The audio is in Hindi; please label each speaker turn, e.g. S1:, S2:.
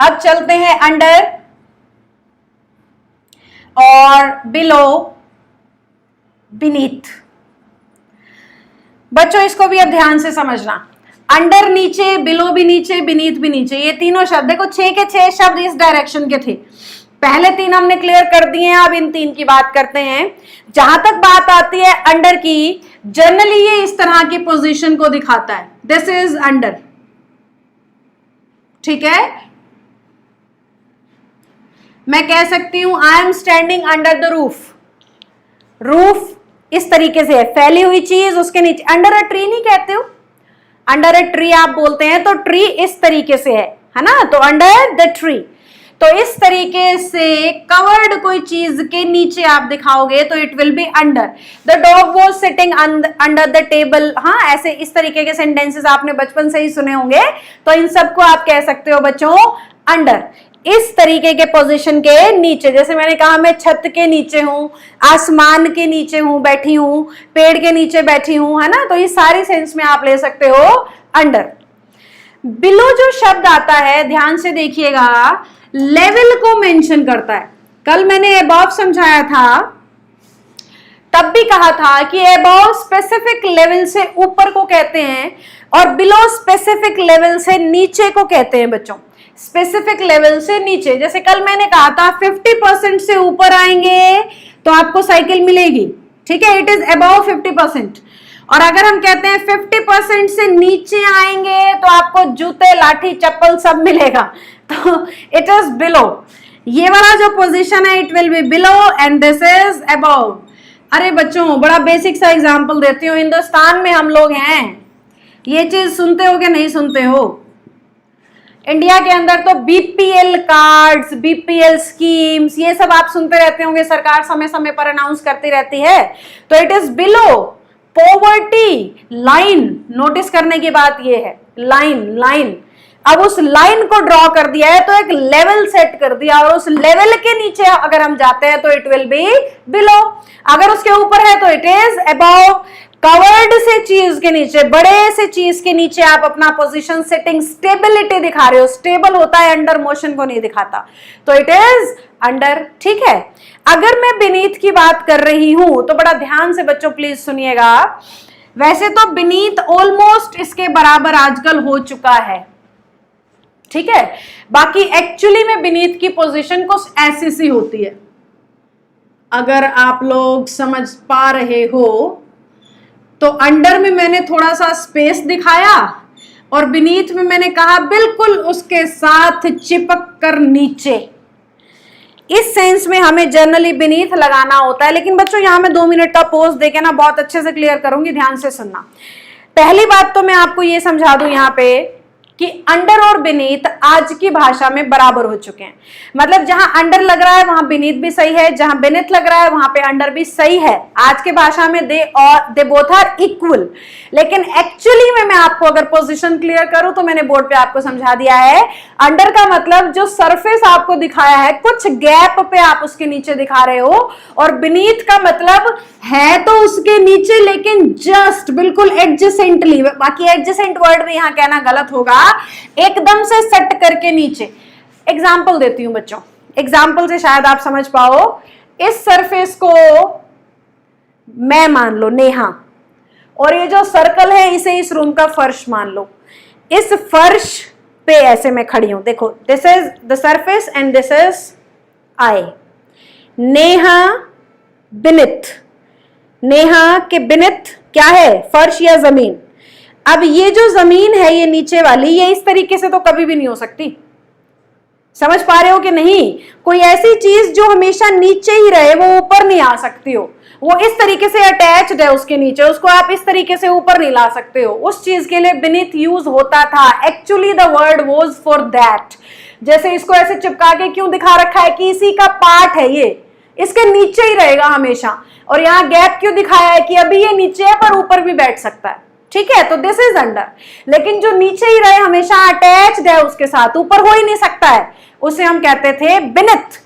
S1: अब चलते हैं अंडर और बिलो, बीनीथ। बच्चों इसको भी अब ध्यान से समझना। अंडर नीचे, बिलो भी नीचे, बीनीथ भी नीचे, ये तीनों शब्द देखो 6 के 6 शब्द इस डायरेक्शन के थे। पहले 3 हमने क्लियर कर दिए हैं, अब इन 3 की बात करते हैं। जहां तक बात आती है अंडर की, जनरली ये इस तरह की पोजीशन को दिखाता है, दिस इज अंडर, ठीक है। मैं कह सकती हूं I am standing under the roof. Roof इस तरीके से है, फैली हुई चीज, उसके नीचे। अंडर अ ट्री नहीं कहते हो, अंडर अ ट्री आप बोलते हैं, तो ट्री इस तरीके से है ना, तो अंडर द ट्री। तो इस तरीके से कवर्ड कोई चीज के नीचे आप दिखाओगे तो it will be under. The dog was sitting under the table. हाँ, ऐसे इस तरीके के सेंटेंसेस आपने बचपन से ही सुने होंगे, तो इन सबको आप कह सकते हो बच्चों अंडर। इस तरीके के पोजीशन के नीचे, जैसे मैंने कहा मैं छत के नीचे हूं, आसमान के नीचे हूं, बैठी हूं, पेड़ के नीचे बैठी हूं, है ना, तो ये सारी सेंस में आप ले सकते हो अंडर। बिलो जो शब्द आता है, ध्यान से देखिएगा, लेवल को मेंशन करता है। कल मैंने अबव समझाया था, तब भी कहा था कि अबव स्पेसिफिक लेवल से ऊपर को कहते हैं और बिलो स्पेसिफिक लेवल से नीचे को कहते हैं बच्चों। स्पेसिफिक लेवल से नीचे, जैसे कल मैंने कहा था 50% से ऊपर आएंगे तो आपको साइकिल मिलेगी, ठीक है, इट इज अबव 50%। और अगर हम कहते हैं 50% से नीचे आएंगे तो आपको जूते, लाठी, चप्पल सब मिलेगा, तो इट इज बिलो। ये वाला जो पोजीशन है it will be below and this is above. अरे बच्चों बड़ा बेसिक सा एग्जांपल देती हूँ, हिंदुस्तान में हम लोग हैं, ये चीज सुनते हो कि नहीं सुनते हो? इंडिया के अंदर तो बीपीएल कार्ड्स, बीपीएल स्कीम्स, ये सब आप सुनते रहते होंगे, सरकार समय समय पर अनाउंस करती रहती है, तो it is below poverty line. Notice करने की बात ये है, लाइन। अब उस लाइन को ड्रॉ कर दिया है तो एक लेवल सेट कर दिया, और उस लेवल के नीचे अगर हम जाते हैं तो इट विल बी बिलो। अगर उसके ऊपर है तो इट इज अबव। कवर्ड से चीज के नीचे, बड़े से चीज के नीचे आप अपना पोजीशन सेटिंग, स्टेबिलिटी दिखा रहे हो। स्टेबल होता है अंडर, मोशन को नहीं दिखाता, तो इट इज अंडर, ठीक है। अगर मैं बीनीथ की बात कर रही हूं तो बड़ा ध्यान से बच्चों प्लीज सुनिएगा। वैसे तो बीनीथ ऑलमोस्ट इसके बराबर आजकल हो चुका है, ठीक है, बाकी एक्चुअली में बीनीथ की पोजीशन कुछ ऐसी सी होती है। अगर आप लोग समझ पा रहे हो तो अंडर में मैंने थोड़ा सा स्पेस दिखाया और बीनीथ में मैंने कहा बिल्कुल उसके साथ चिपक कर नीचे। इस सेंस में हमें जनरली बीनीथ लगाना होता है, लेकिन बच्चों यहां मैं 2 मिनट का पॉज देके ना बहुत अच्छे से क्लियर करूंगी, ध्यान से सुनना। पहली बात तो मैं आपको ये समझा दूं यहाँ पे कि अंडर और बीनीथ आज की भाषा में बराबर हो चुके हैं। मतलब जहां अंडर लग रहा है वहां बीनीथ भी सही है, जहां बीनीथ लग रहा है वहां पे अंडर भी सही है। आज के भाषा में दे बोथ आर इक्वल। लेकिन एक्चुअली में मैं आपको अगर पोजीशन क्लियर करूं तो मैंने बोर्ड पे आपको समझा दिया है, अंडर का मतलब जो सरफेस आपको दिखाया है, कुछ गैप पे आप उसके नीचे दिखा रहे हो, और बीनीथ का मतलब है तो उसके नीचे लेकिन जस्ट बिल्कुल एडजेसेंटली। बाकी एडजेसेंट वर्ड भी यहां कहना गलत होगा, एकदम से सट करके नीचे। एग्जाम्पल देती हूं बच्चों, एग्जाम्पल से शायद आप समझ पाओ। इस सरफेस को मैं मान लो नेहा, और ये जो सर्कल है इसे इस रूम का फर्श मान लो। इस फर्श पे ऐसे मैं खड़ी हूं, देखो this is the surface and this is I. Neha beneath, Neha के बीनीथ क्या है? फर्श या जमीन। अब ये जो जमीन है ये नीचे वाली, ये इस तरीके से तो कभी भी नहीं हो सकती। समझ पा रहे हो कि नहीं? कोई ऐसी चीज जो हमेशा नीचे ही रहे वो ऊपर नहीं आ सकती हो, वो इस तरीके से अटैच्ड है उसके नीचे, उसको आप इस तरीके से ऊपर नहीं ला सकते हो। उस चीज के लिए बीनीथ यूज होता था, actually the word was for that. जैसे इसको ऐसे चिपका के क्यों दिखा रखा है कि इसी का पार्ट है, ये इसके नीचे ही रहेगा हमेशा। और यहाँ गैप क्यों दिखाया है कि अभी ये नीचे है पर ऊपर भी बैठ सकता है, ठीक है, तो दिस इज अंडर। लेकिन जो नीचे ही रहे हमेशा अटैच्ड है उसके साथ, ऊपर हो ही नहीं सकता है, उसे हम कहते थे बीनीथ।